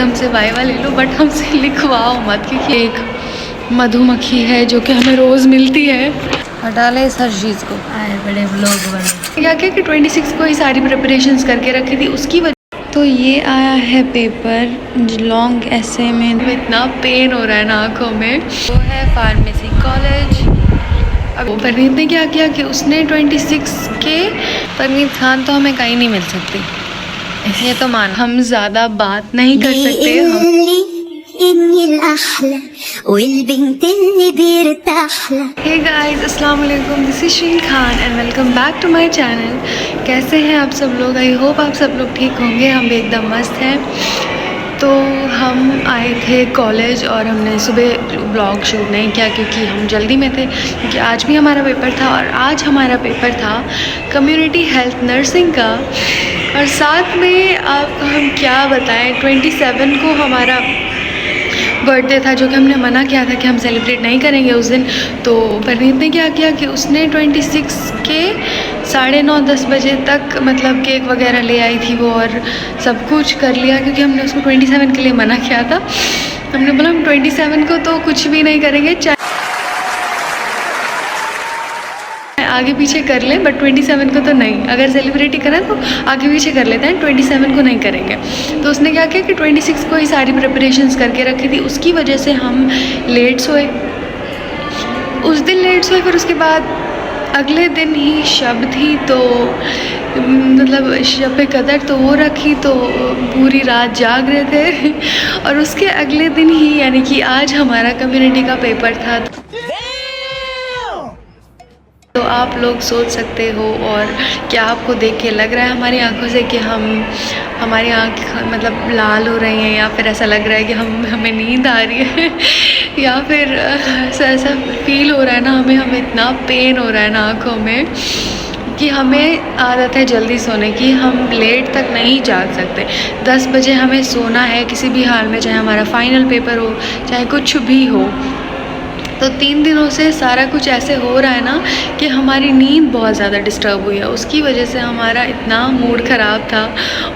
हमसे वाइवा ले लो, बट हमसे लिखवाओ मत, क्योंकि एक मधुमक्खी है जो कि हमें रोज़ मिलती है। हटा ले इस हर चीज़ को। आए बड़े व्लॉग बने। क्या कि 26 को ही सारी प्रिपरेशंस करके रखी थी, उसकी वजह। तो ये आया है पेपर लॉन्ग ऐसे में, इतना पेन हो रहा है ना आँखों में। वो है फार्मेसी कॉलेज। अब परनीत ने क्या किया कि उसने 26 के, परनीत खान तो हमें कहीं नहीं मिल सकती, ये तो मान, हम ज़्यादा बात नहीं कर सकते। हे गाइस, अस्सलाम वालेकुम, this is Sheen Khan and welcome back to my channel. कैसे हैं आप सब लोग? आई होप आप सब लोग ठीक होंगे। हम भी एकदम मस्त हैं। तो हम आए थे कॉलेज और हमने सुबह ब्लॉग शूट नहीं किया क्योंकि हम जल्दी में थे, क्योंकि आज भी हमारा पेपर था और आज हमारा पेपर था कम्युनिटी हेल्थ नर्सिंग का। और साथ में आपको हम क्या बताएं, 27 को हमारा बर्थडे था, जो कि हमने मना किया था कि हम सेलिब्रेट नहीं करेंगे उस दिन। तो परनीत ने क्या किया कि उसने 26 के 9:30-10 बजे तक मतलब केक वगैरह ले आई थी वो, और सब कुछ कर लिया, क्योंकि हमने उसको 27 के लिए मना किया था। हमने बोला हम 27 को तो कुछ भी नहीं करेंगे, चाहे आगे पीछे कर ले, बट 27 को तो नहीं। अगर सेलिब्रेट ही करें तो आगे पीछे कर लेते हैं, 27 को नहीं करेंगे। तो उसने क्या किया कि 26 को ही सारी प्रिपरेशंस करके रखी थी, उसकी वजह से हम लेट सोए, उस दिन लेट सोए। फिर उसके बाद अगले दिन ही शब थी, तो मतलब शब कदर तो वो रखी, तो पूरी रात जाग रहे थे। और उसके अगले दिन ही यानी कि आज हमारा कम्युनिटी का पेपर था। तो आप लोग सोच सकते हो, और क्या आपको देख के लग रहा है हमारी आंखों से कि हमारी आँख मतलब लाल हो रही हैं, या फिर ऐसा लग रहा है कि हमें नींद आ रही है या फिर ऐसा फील हो रहा है ना हमें इतना पेन हो रहा है ना आँखों में, कि हमें आदत है जल्दी सोने की, हम लेट तक नहीं जाग सकते। 10 बजे हमें सोना है किसी भी हाल में, चाहे हमारा फाइनल पेपर हो, चाहे कुछ भी हो। तो 3 दिनों से सारा कुछ ऐसे हो रहा है ना कि हमारी नींद बहुत ज़्यादा डिस्टर्ब हुई है, उसकी वजह से हमारा इतना मूड ख़राब था,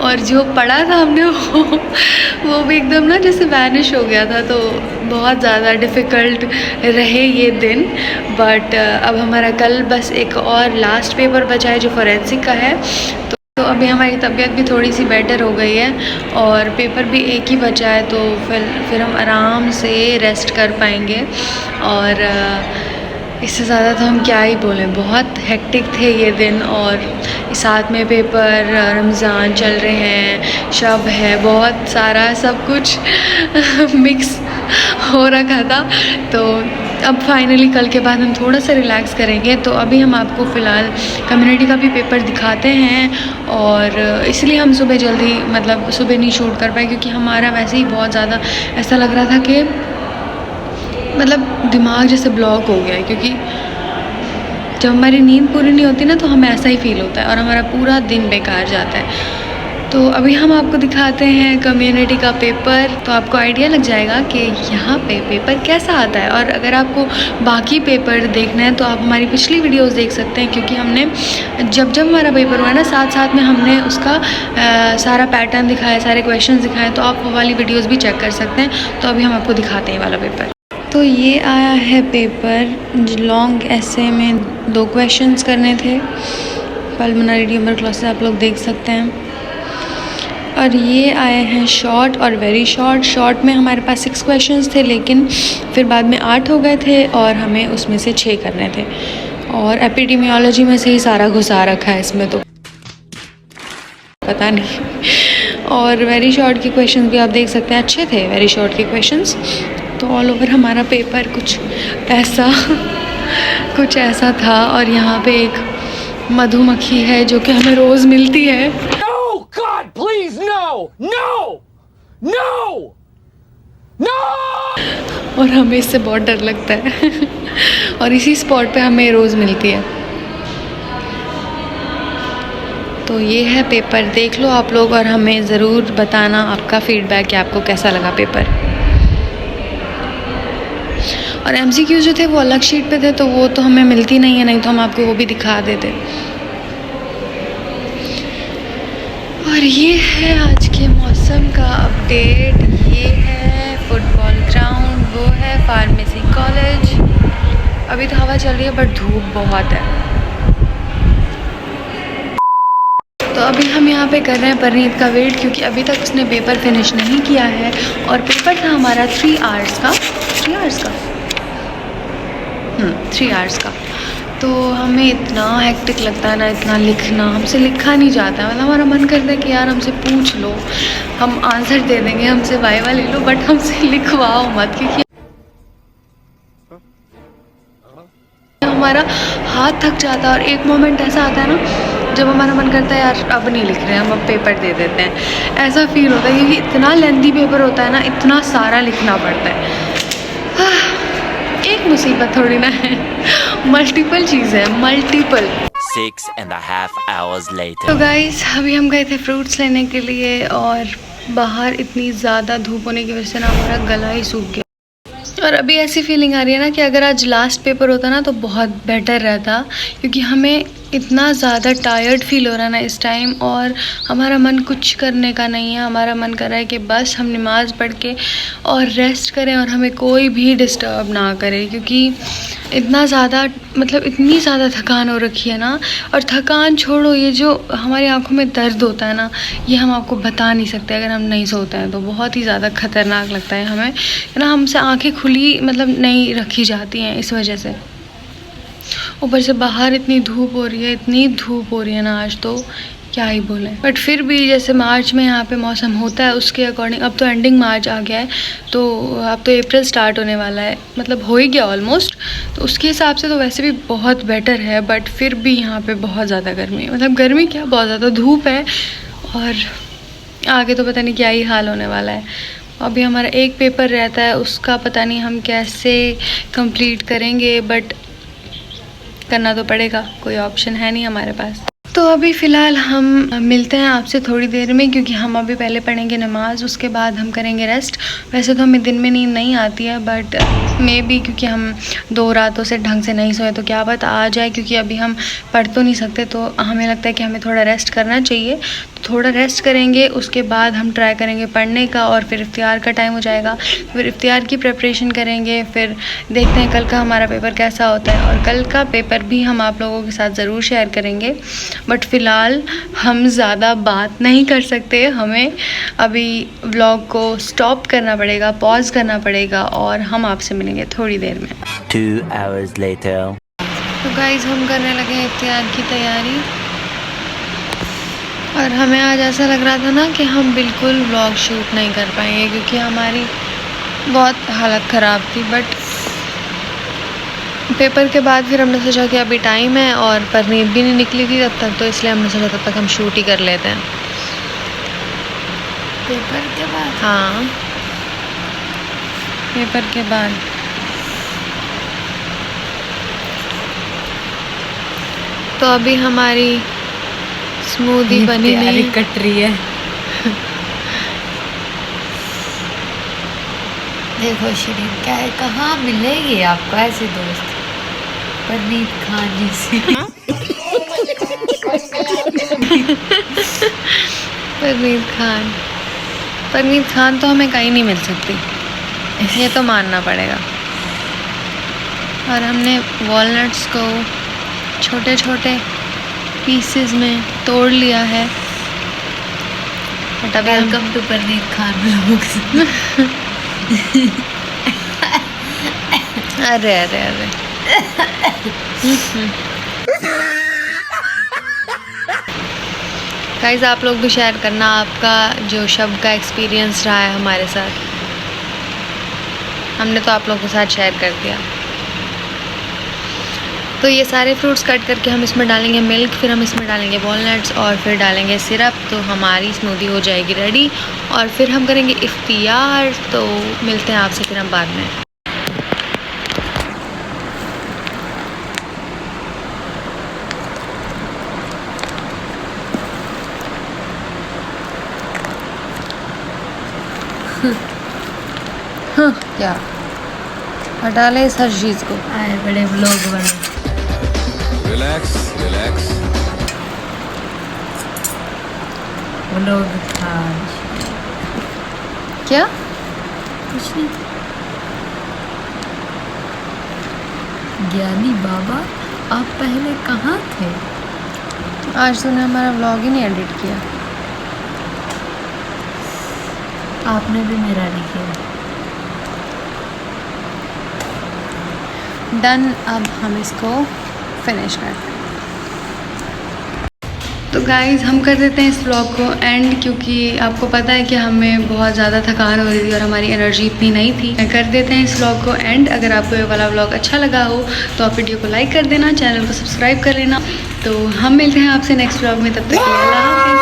और जो पढ़ा था हमने वो भी एकदम ना जैसे वैनिश हो गया था। तो बहुत ज़्यादा डिफ़िकल्ट रहे ये दिन। बट अब हमारा कल बस एक और लास्ट पेपर बचा है जो फोरेंसिक का है। तो अभी हमारी तबीयत भी थोड़ी सी बेटर हो गई है और पेपर भी एक ही बचा है, तो फिर हम आराम से रेस्ट कर पाएंगे। और इससे ज़्यादा तो हम क्या ही बोलें, बहुत हेक्टिक थे ये दिन। और साथ में पेपर, रमज़ान चल रहे हैं, शब है, बहुत सारा सब कुछ मिक्स हो रखा था। तो अब फाइनली कल के बाद हम थोड़ा सा रिलैक्स करेंगे। तो अभी हम आपको फ़िलहाल कम्युनिटी का भी पेपर दिखाते हैं, और इसलिए हम सुबह जल्दी मतलब सुबह नहीं शूट कर पाए, क्योंकि हमारा वैसे ही बहुत ज़्यादा ऐसा लग रहा था कि मतलब दिमाग जैसे ब्लॉक हो गया है, क्योंकि जब हमारी नींद पूरी नहीं होती ना तो हमें ऐसा ही फील होता है और हमारा पूरा दिन बेकार जाता है। तो अभी हम आपको दिखाते हैं कम्युनिटी का पेपर, तो आपको आइडिया लग जाएगा कि यहाँ पे पेपर कैसा आता है। और अगर आपको बाकी पेपर देखना है तो आप हमारी पिछली वीडियोस देख सकते हैं, क्योंकि हमने जब हमारा पेपर हुआ ना साथ साथ में हमने उसका सारा पैटर्न दिखाया, सारे क्वेश्चन दिखाए, तो आप वो वाली वीडियोज़ भी चेक कर सकते हैं। तो अभी हम आपको दिखाते हैं वाला पेपर। तो ये आया है पेपर लॉन्ग ऐसे में, 2 क्वेश्चंस करने थे, पल्मोनरी ट्यूबरक्लोसिस आप लोग देख सकते हैं। और ये आए हैं शॉर्ट और वेरी शॉर्ट। शॉर्ट में हमारे पास 6 क्वेश्चंस थे, लेकिन फिर बाद में 8 हो गए थे और हमें उसमें से 6 करने थे। और एपिडेमियोलॉजी में से ही सारा घुसा रखा है इसमें, तो पता नहीं। और वेरी शॉर्ट के क्वेश्चंस भी आप देख सकते हैं, अच्छे थे वेरी शॉर्ट के क्वेश्चंस। तो ऑल ओवर हमारा पेपर कुछ ऐसा था। और यहाँ पे एक मधुमक्खी है जो कि हमें रोज़ मिलती है। God, please, no! No! No! No! और हमें इससे बहुत डर लगता है और इसी स्पॉट पे हमें रोज़ मिलती है। तो ये है पेपर, देख लो आप लोग और हमें ज़रूर बताना आपका फीडबैक कि आपको कैसा लगा पेपर। और MCQ जो थे वो अलग शीट पे थे, तो वो तो हमें मिलती नहीं है, नहीं तो हम आपको वो भी दिखा देते। और ये है आज के मौसम का अपडेट। Pharmacy college. अभी तो हवा चल रही है बट धूप बहुत है। तो अभी हम यहाँ पे कर रहे हैं परनीत का वेट, क्योंकि अभी तक उसने पेपर फिनिश नहीं किया है और पेपर था हमारा 3 आवर्स का 3 आवर्स का। तो हमें इतना हेक्टिक लगता है ना, इतना लिखना, हमसे लिखा नहीं जाता है। मतलब हमारा मन करता है कि यार हमसे पूछ लो, हम आंसर दे देंगे, हमसे वाइवा ले लो, बट हमसे लिखवाओ मत, क्योंकि हमारा हाथ थक जाता है। और एक मोमेंट ऐसा आता है ना जब हमारा मन करता है यार अब नहीं लिख रहे हैं, हम अब पेपर दे देते हैं। ऐसा फील होता है क्योंकि इतना लेंथी पेपर होता है ना, इतना सारा लिखना पड़ता है। एक मुसीबत थोड़ी ना है, मल्टीपल चीज़ है, मल्टीपल। 6.5 hours later. तो गाइस अभी हम गए थे फ्रूट्स लेने के लिए और बाहर इतनी ज़्यादा धूप होने की वजह से ना हमारा गला ही सूख गया। और अभी ऐसी फीलिंग आ रही है ना कि अगर आज लास्ट पेपर होता ना तो बहुत बेटर रहता, क्योंकि हमें इतना ज़्यादा टायर्ड फील हो रहा है ना इस टाइम, और हमारा मन कुछ करने का नहीं है। हमारा मन कर रहा है कि बस हम नमाज़ पढ़ के और रेस्ट करें और हमें कोई भी डिस्टर्ब ना करे, क्योंकि इतना ज़्यादा मतलब इतनी ज़्यादा थकान हो रखी है ना। और थकान छोड़ो, ये जो हमारी आंखों में दर्द होता है ना, ये हम आपको बता नहीं सकते अगर हम नहीं सोते हैं तो। बहुत ही ज़्यादा ख़तरनाक लगता है हमें, है ना। हमसे आंखें खुली मतलब नहीं रखी जाती हैं इस वजह से। ऊपर से बाहर इतनी धूप हो रही है, इतनी धूप हो रही है ना आज, तो क्या ही बोले। बट फिर भी जैसे मार्च में यहाँ पे मौसम होता है उसके अकॉर्डिंग, अब तो एंडिंग मार्च आ गया है, तो अब तो अप्रैल स्टार्ट होने वाला है, मतलब हो ही गया ऑलमोस्ट। तो उसके हिसाब से तो वैसे भी बहुत बेटर है, बट फिर भी यहाँ पे बहुत ज़्यादा गर्मी है। मतलब गर्मी क्या, बहुत ज़्यादा धूप है, और आगे तो पता नहीं क्या ही हाल होने वाला है। अभी हमारा एक पेपर रहता है, उसका पता नहीं हम कैसे कंप्लीट करेंगे, बट करना तो पड़ेगा, कोई ऑप्शन है नहीं हमारे पास। तो अभी फ़िलहाल हम मिलते हैं आपसे थोड़ी देर में, क्योंकि हम अभी पहले पढ़ेंगे नमाज़, उसके बाद हम करेंगे रेस्ट। वैसे तो हमें दिन में नींद नहीं आती है, बट मे बी क्योंकि हम 2 रातों से ढंग से नहीं सोए तो क्या पता आ जाए, क्योंकि अभी हम पढ़ तो नहीं सकते, तो हमें लगता है कि हमें थोड़ा रेस्ट करना चाहिए। तो थोड़ा रेस्ट करेंगे, उसके बाद हम ट्राई करेंगे पढ़ने का, और फिर इफ्तियार का टाइम हो जाएगा, फिर इफ्तियार की प्रिपरेशन करेंगे। फिर देखते हैं कल का हमारा पेपर कैसा होता है, और कल का पेपर भी हम आप लोगों के साथ ज़रूर शेयर करेंगे। बट फ़िलहाल हम ज़्यादा बात नहीं कर सकते, हमें अभी व्लॉग को स्टॉप करना पड़ेगा, पॉज करना पड़ेगा, और हम आपसे मिलेंगे थोड़ी देर में। 2 hours later. तो गाइज़ हम करने लगे हैं इफ्तियार की तैयारी, और हमें आज ऐसा लग रहा था ना कि हम बिल्कुल व्लॉग शूट नहीं कर पाएंगे, क्योंकि हमारी बहुत हालत ख़राब थी। बट पेपर के बाद फिर हमने सोचा कि अभी टाइम है और परनीत भी नहीं निकली थी तब तक, तो इसलिए हमने सोचा तब तक हम शूट ही कर लेते हैं। पेपर के बाद? हाँ, पेपर के बाद। तो अभी हमारी स्मूदी बनी नहीं, कट रही है। देखो शरीर क्या है, कहाँ मिलेगी आपको ऐसे दोस्त, परनीत खान जैसे। परनीत खान तो हमें कहीं नहीं मिल सकती, ये तो मानना पड़ेगा। और हमने वॉलनट्स को छोटे छोटे पीसेस में तोड़ लिया है। बट अभी welcome to Parneet Khan vlogs. अरे अरे अरे गाइस आप लोग भी शेयर करना आपका जो शब का एक्सपीरियंस रहा है हमारे साथ। हमने तो आप लोगों के साथ शेयर कर दिया। तो ये सारे फ्रूट्स कट करके हम इसमें डालेंगे मिल्क, फिर हम इसमें डालेंगे वॉलनट्स, और फिर डालेंगे सिरप, तो हमारी स्मूदी हो जाएगी रेडी। और फिर हम करेंगे इफ्तियार। तो मिलते हैं आपसे फिर हम बाद में। क्या हटा ले इस हर चीज़ को। आए बड़े व्लॉग बने। Relax, relax. व्लॉग खान क्या कुछ नहीं। ज्ञानी बाबा, आप पहले कहाँ थे? आज तूने हमारा व्लॉग ही नहीं एडिट किया। आपने भी मेरा नहीं किया। डन, अब हम इसको फिनिश करते हैं। तो गाइज़ हम कर देते हैं इस व्लॉग को एंड, क्योंकि आपको पता है कि हमें बहुत ज़्यादा थकान हो रही थी और हमारी एनर्जी इतनी नहीं थी। कर देते हैं इस व्लॉग को एंड। अगर आपको ये वाला व्लॉग अच्छा लगा हो तो आप वीडियो को लाइक कर देना, चैनल को सब्सक्राइब कर लेना। तो हम मिलते हैं आपसे नेक्स्ट व्लॉग में, तब तक के लिए अल्लाह हाफिज़।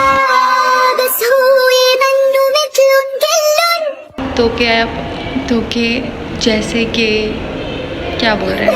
तो के जैसे कि क्या बोल रहे हैं?